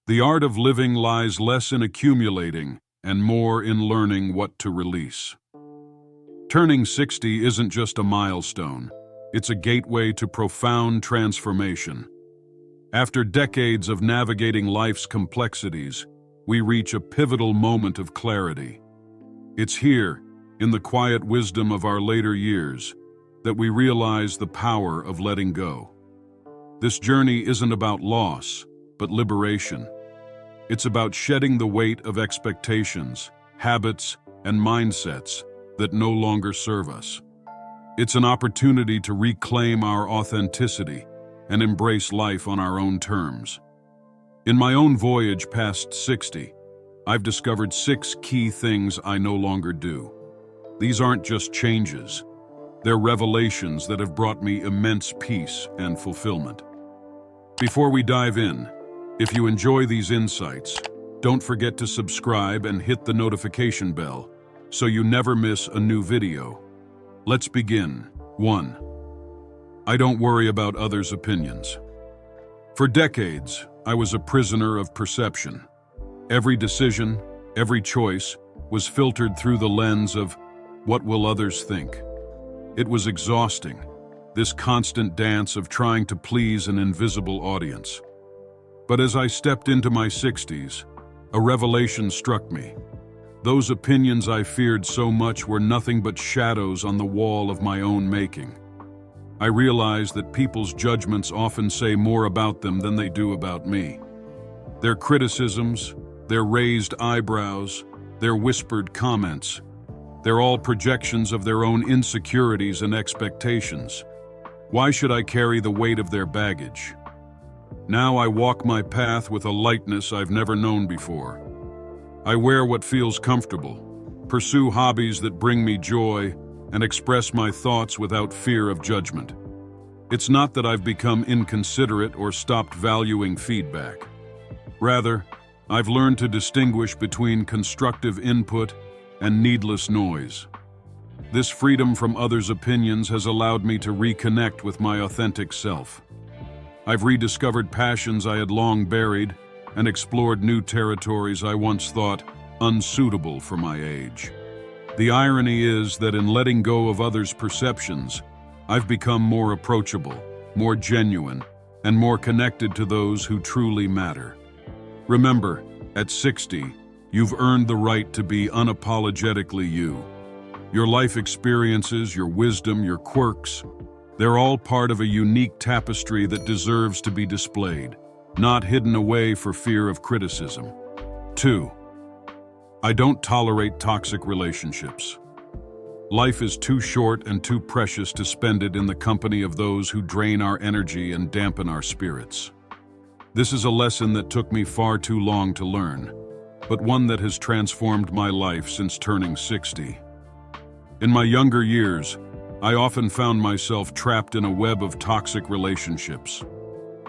The art of living lies less in accumulating and more in learning what to release. Turning 60 isn't just a milestone, it's a gateway to profound transformation. After decades of navigating life's complexities, we reach a pivotal moment of clarity. It's here, in the quiet wisdom of our later years, that we realize the power of letting go. This journey isn't about loss, but liberation. It's about shedding the weight of expectations, habits, and mindsets that no longer serve us. It's an opportunity to reclaim our authenticity and embrace life on our own terms. In my own voyage past 60, I've discovered 6 key things I no longer do. These aren't just changes. They're revelations that have brought me immense peace and fulfillment. Before we dive in, if you enjoy these insights, don't forget to subscribe and hit the notification bell so you never miss a new video. Let's begin. 1. I don't worry about others' opinions. For decades, I was a prisoner of perception. Every decision, every choice was filtered through the lens of what will others think. It was exhausting, this constant dance of trying to please an invisible audience. But as I stepped into my 60s, a revelation struck me. Those opinions I feared so much were nothing but shadows on the wall of my own making. I realized that people's judgments often say more about them than they do about me. Their criticisms, their raised eyebrows, their whispered comments, they're all projections of their own insecurities and expectations. Why should I carry the weight of their baggage? Now I walk my path with a lightness I've never known before. I wear what feels comfortable, pursue hobbies that bring me joy, and express my thoughts without fear of judgment. It's not that I've become inconsiderate or stopped valuing feedback. Rather, I've learned to distinguish between constructive input and needless noise. This freedom from others' opinions has allowed me to reconnect with my authentic self. I've rediscovered passions I had long buried and explored new territories I once thought unsuitable for my age. The irony is that in letting go of others' perceptions, I've become more approachable, more genuine, and more connected to those who truly matter. Remember, at 60, you've earned the right to be unapologetically you. Your life experiences, your wisdom, your quirks, they're all part of a unique tapestry that deserves to be displayed, not hidden away for fear of criticism. 2. I don't tolerate toxic relationships. Life is too short and too precious to spend it in the company of those who drain our energy and dampen our spirits. This is a lesson that took me far too long to learn, but one that has transformed my life since turning 60. In my younger years, I often found myself trapped in a web of toxic relationships.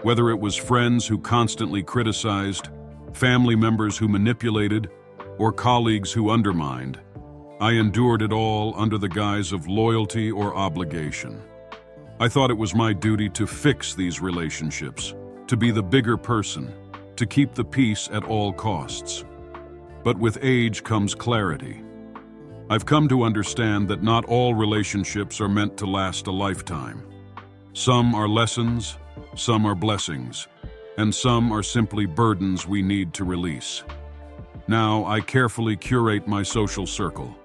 Whether it was friends who constantly criticized, family members who manipulated, or colleagues who undermined, I endured it all under the guise of loyalty or obligation. I thought it was my duty to fix these relationships, to be the bigger person, to keep the peace at all costs. But with age comes clarity. I've come to understand that not all relationships are meant to last a lifetime. Some are lessons, some are blessings, and some are simply burdens we need to release. Now, I carefully curate my social circle.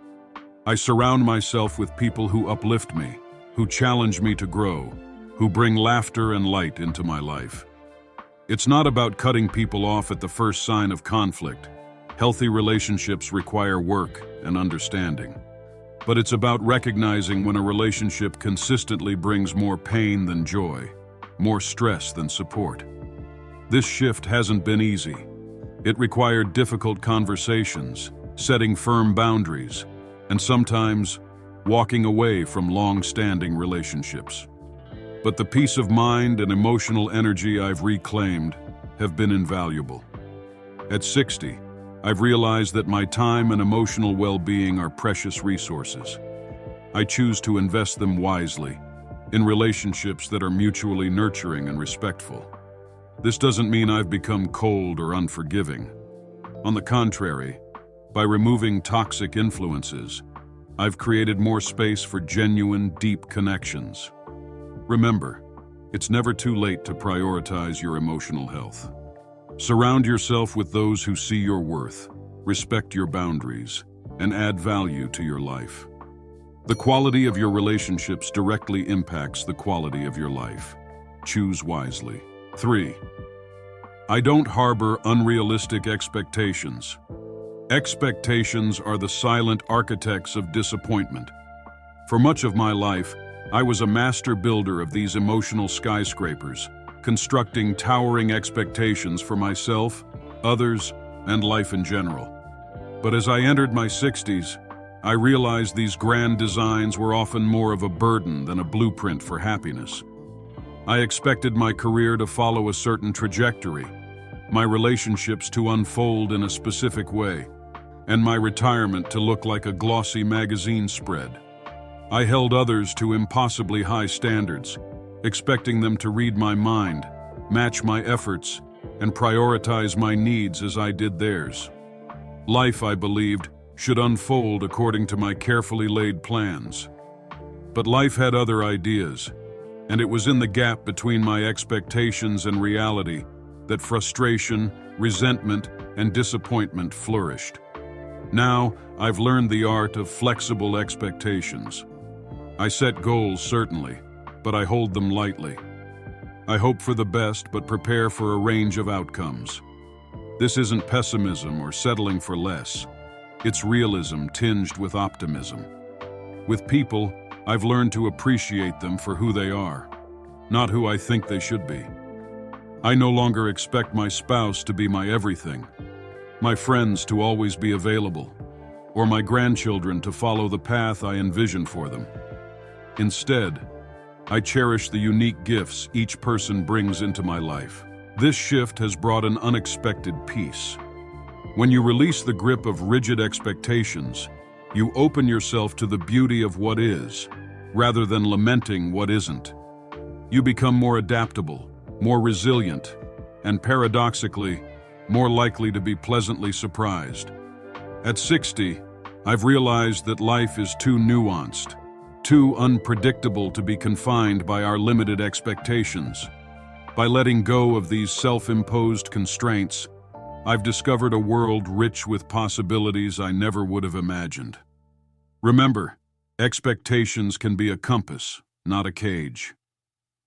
I surround myself with people who uplift me, who challenge me to grow, who bring laughter and light into my life. It's not about cutting people off at the first sign of conflict. Healthy relationships require work and understanding. But it's about recognizing when a relationship consistently brings more pain than joy, more stress than support. This shift hasn't been easy. It required difficult conversations, setting firm boundaries, and sometimes walking away from long-standing relationships. But the peace of mind and emotional energy I've reclaimed have been invaluable. At 60, I've realized that my time and emotional well-being are precious resources. I choose to invest them wisely, in relationships that are mutually nurturing and respectful. This doesn't mean I've become cold or unforgiving. On the contrary, by removing toxic influences, I've created more space for genuine, deep connections. Remember, it's never too late to prioritize your emotional health. Surround yourself with those who see your worth, respect your boundaries, and add value to your life. The quality of your relationships directly impacts the quality of your life. Choose wisely. 3. I don't harbor unrealistic expectations. Expectations are the silent architects of disappointment. For much of my life, I was a master builder of these emotional skyscrapers, constructing towering expectations for myself, others, and life in general. But as I entered my 60s, I realized these grand designs were often more of a burden than a blueprint for happiness. I expected my career to follow a certain trajectory, my relationships to unfold in a specific way, and my retirement to look like a glossy magazine spread. I held others to impossibly high standards, expecting them to read my mind, match my efforts, and prioritize my needs as I did theirs. Life, I believed, should unfold according to my carefully laid plans. But life had other ideas, and it was in the gap between my expectations and reality that frustration, resentment, and disappointment flourished. Now, I've learned the art of flexible expectations. I set goals, certainly, but I hold them lightly. I hope for the best, but prepare for a range of outcomes. This isn't pessimism or settling for less. It's realism tinged with optimism. With people, I've learned to appreciate them for who they are, not who I think they should be. I no longer expect my spouse to be my everything, my friends to always be available, or my grandchildren to follow the path I envision for them. Instead, I cherish the unique gifts each person brings into my life. This shift has brought an unexpected peace. When you release the grip of rigid expectations, you open yourself to the beauty of what is, rather than lamenting what isn't. You become more adaptable, more resilient, and paradoxically, more likely to be pleasantly surprised. At 60, I've realized that life is too nuanced, too unpredictable to be confined by our limited expectations. By letting go of these self-imposed constraints, I've discovered a world rich with possibilities I never would have imagined. Remember, expectations can be a compass, not a cage.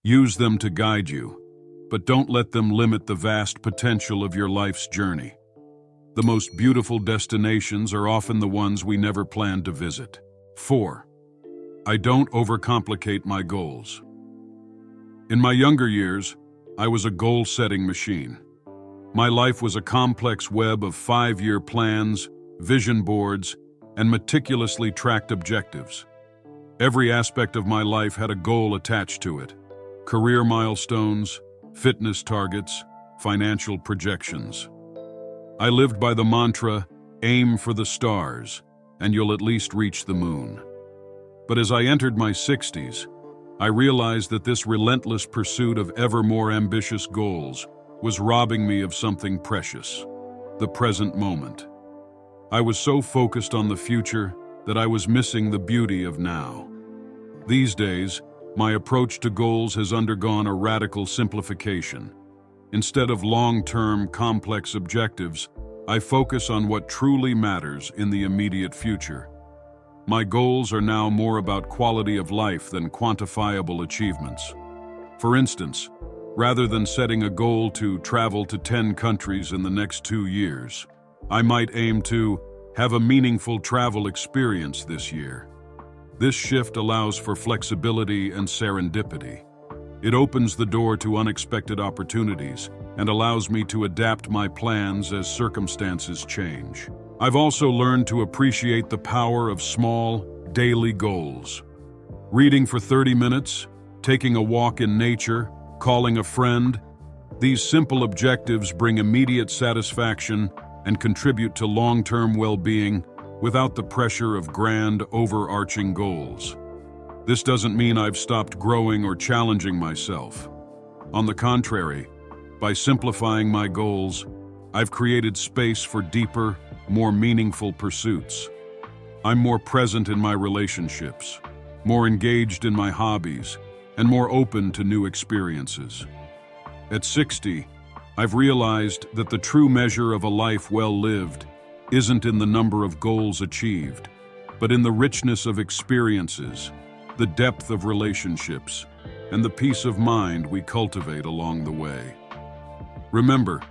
Use them to guide you, but don't let them limit the vast potential of your life's journey. The most beautiful destinations are often the ones we never planned to visit. 4. I don't overcomplicate my goals. In my younger years, I was a goal-setting machine. My life was a complex web of 5-year plans, vision boards, and meticulously tracked objectives. Every aspect of my life had a goal attached to it: career milestones, fitness targets, financial projections. I lived by the mantra, aim for the stars, and you'll at least reach the moon. But as I entered my 60s, I realized that this relentless pursuit of ever more ambitious goals was robbing me of something precious: the present moment. I was so focused on the future that I was missing the beauty of now. These days, my approach to goals has undergone a radical simplification. Instead of long-term, complex objectives, I focus on what truly matters in the immediate future. My goals are now more about quality of life than quantifiable achievements. For instance, rather than setting a goal to travel to 10 countries in the next 2 years, I might aim to have a meaningful travel experience this year. This shift allows for flexibility and serendipity. It opens the door to unexpected opportunities and allows me to adapt my plans as circumstances change. I've also learned to appreciate the power of small, daily goals. Reading for 30 minutes, taking a walk in nature, calling a friend, these simple objectives bring immediate satisfaction and contribute to long-term well-being without the pressure of grand, overarching goals. This doesn't mean I've stopped growing or challenging myself. On the contrary, By simplifying my goals, I've created space for deeper, more meaningful pursuits. I'm more present in my relationships, more engaged in my hobbies, and more open to new experiences. At 60, I've realized that the true measure of a life well lived isn't in the number of goals achieved, but in the richness of experiences, the depth of relationships, and the peace of mind we cultivate along the way. Remember,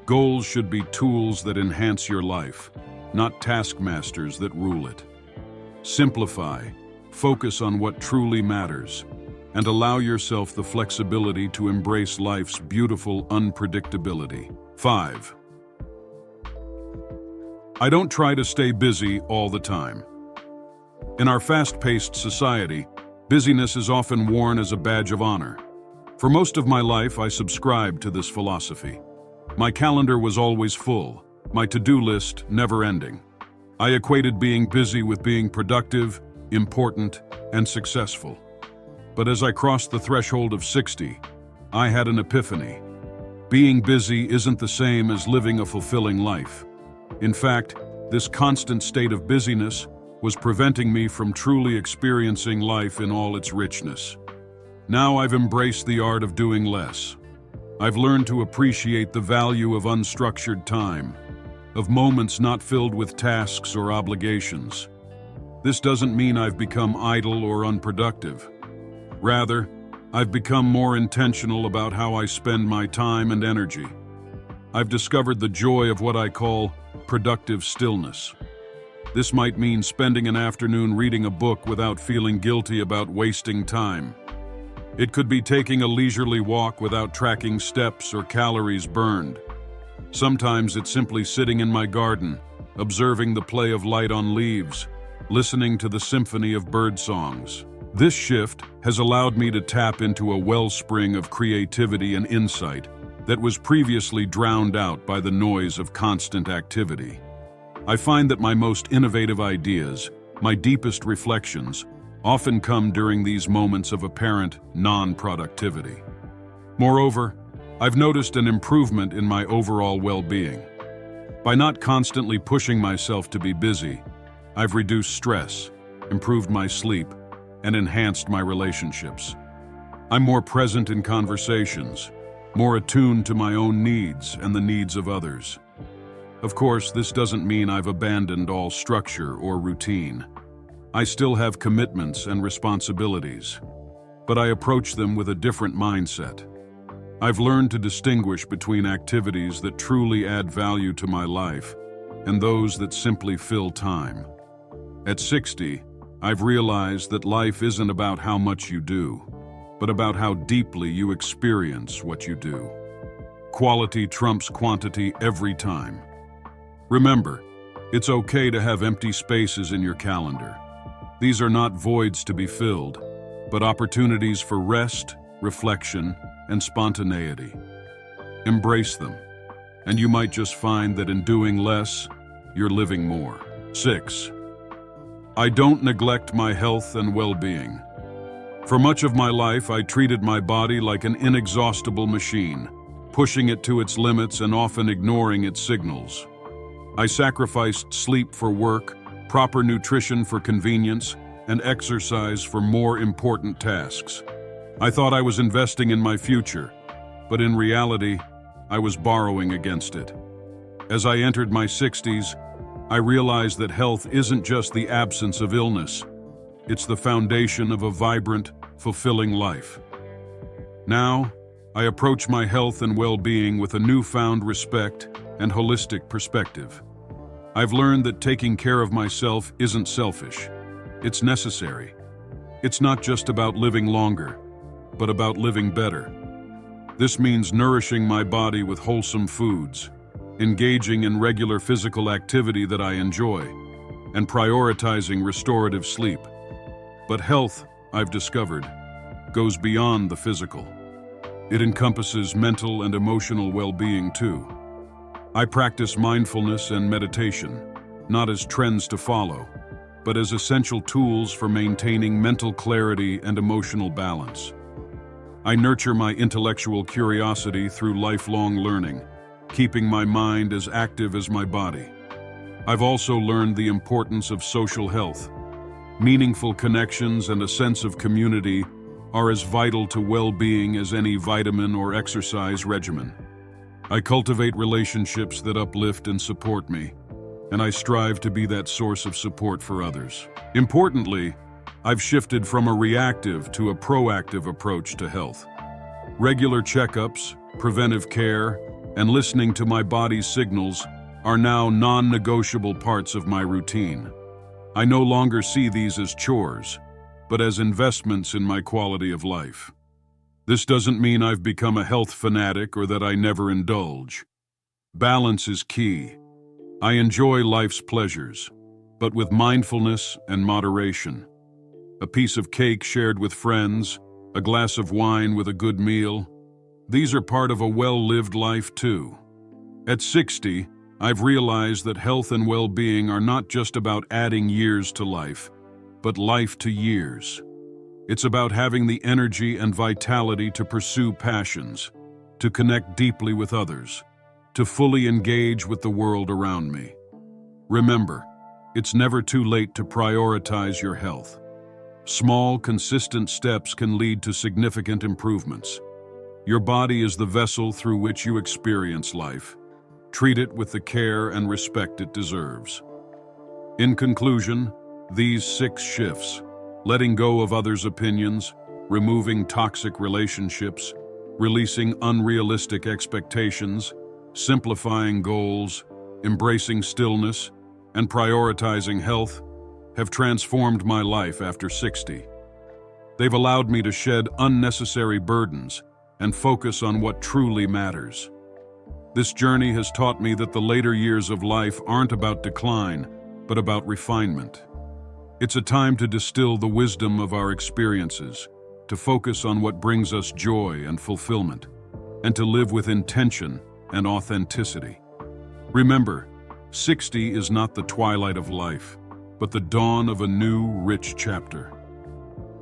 goals should be tools that enhance your life, not taskmasters that rule it. Simplify, focus on what truly matters, and allow yourself the flexibility to embrace life's beautiful unpredictability. 5. I don't try to stay busy all the time. In our fast-paced society, busyness is often worn as a badge of honor. For most of my life, I subscribed to this philosophy. My calendar was always full, my to-do list never-ending. I equated being busy with being productive, important, and successful. But as I crossed the threshold of 60, I had an epiphany. Being busy isn't the same as living a fulfilling life. In fact, this constant state of busyness was preventing me from truly experiencing life in all its richness. Now I've embraced the art of doing less. I've learned to appreciate the value of unstructured time, of moments not filled with tasks or obligations. This doesn't mean I've become idle or unproductive. Rather, I've become more intentional about how I spend my time and energy. I've discovered the joy of what I call productive stillness. This might mean spending an afternoon reading a book without feeling guilty about wasting time. It could be taking a leisurely walk without tracking steps or calories burned. Sometimes it's simply sitting in my garden, observing the play of light on leaves, listening to the symphony of bird songs. This shift has allowed me to tap into a wellspring of creativity and insight that was previously drowned out by the noise of constant activity. I find that my most innovative ideas, my deepest reflections, often come during these moments of apparent non-productivity. Moreover, I've noticed an improvement in my overall well-being. By not constantly pushing myself to be busy, I've reduced stress, improved my sleep, and enhanced my relationships. I'm more present in conversations, more attuned to my own needs and the needs of others. Of course, this doesn't mean I've abandoned all structure or routine. I still have commitments and responsibilities, but I approach them with a different mindset. I've learned to distinguish between activities that truly add value to my life and those that simply fill time. At 60, I've realized that life isn't about how much you do, but about how deeply you experience what you do. Quality trumps quantity every time. Remember, it's okay to have empty spaces in your calendar. These are not voids to be filled, but opportunities for rest, reflection, and spontaneity. Embrace them, and you might just find that in doing less, you're living more. 6. I don't neglect my health and well-being. For much of my life, I treated my body like an inexhaustible machine, pushing it to its limits and often ignoring its signals. I sacrificed sleep for work, proper nutrition for convenience, and exercise for more important tasks. I thought I was investing in my future, but in reality, I was borrowing against it. As I entered my 60s, I realized that health isn't just the absence of illness. It's the foundation of a vibrant, fulfilling life. Now, I approach my health and well-being with a newfound respect and holistic perspective. I've learned that taking care of myself isn't selfish. It's necessary. It's not just about living longer, but about living better. This means nourishing my body with wholesome foods, engaging in regular physical activity that I enjoy, and prioritizing restorative sleep. But health, I've discovered, goes beyond the physical. It encompasses mental and emotional well-being too. I practice mindfulness and meditation, not as trends to follow, but as essential tools for maintaining mental clarity and emotional balance. I nurture my intellectual curiosity through lifelong learning, keeping my mind as active as my body. I've also learned the importance of social health. Meaningful connections and a sense of community are as vital to well-being as any vitamin or exercise regimen. I cultivate relationships that uplift and support me, and I strive to be that source of support for others. Importantly, I've shifted from a reactive to a proactive approach to health. Regular checkups, preventive care, and listening to my body's signals are now non-negotiable parts of my routine. I no longer see these as chores, but as investments in my quality of life. This doesn't mean I've become a health fanatic or that I never indulge. Balance is key. I enjoy life's pleasures, but with mindfulness and moderation. A piece of cake shared with friends, a glass of wine with a good meal. These are part of a well-lived life too. At 60, I've realized that health and well-being are not just about adding years to life, but life to years. It's about having the energy and vitality to pursue passions, to connect deeply with others, to fully engage with the world around me. Remember, it's never too late to prioritize your health. Small, consistent steps can lead to significant improvements. Your body is the vessel through which you experience life. Treat it with the care and respect it deserves. In conclusion, these 6 shifts, letting go of others' opinions, removing toxic relationships, releasing unrealistic expectations, simplifying goals, embracing stillness, and prioritizing health, have transformed my life after 60. They've allowed me to shed unnecessary burdens and focus on what truly matters. This journey has taught me that the later years of life aren't about decline, but about refinement. It's a time to distill the wisdom of our experiences, to focus on what brings us joy and fulfillment, and to live with intention and authenticity. Remember, 60 is not the twilight of life, but the dawn of a new, rich chapter.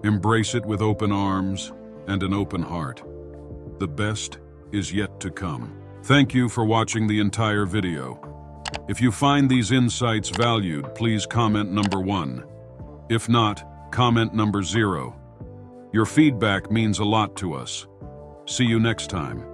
Embrace it with open arms and an open heart. The best is yet to come. Thank you for watching the entire video. If you find these insights valued, please comment number 1. If not, comment number 0. Your feedback means a lot to us. See you next time.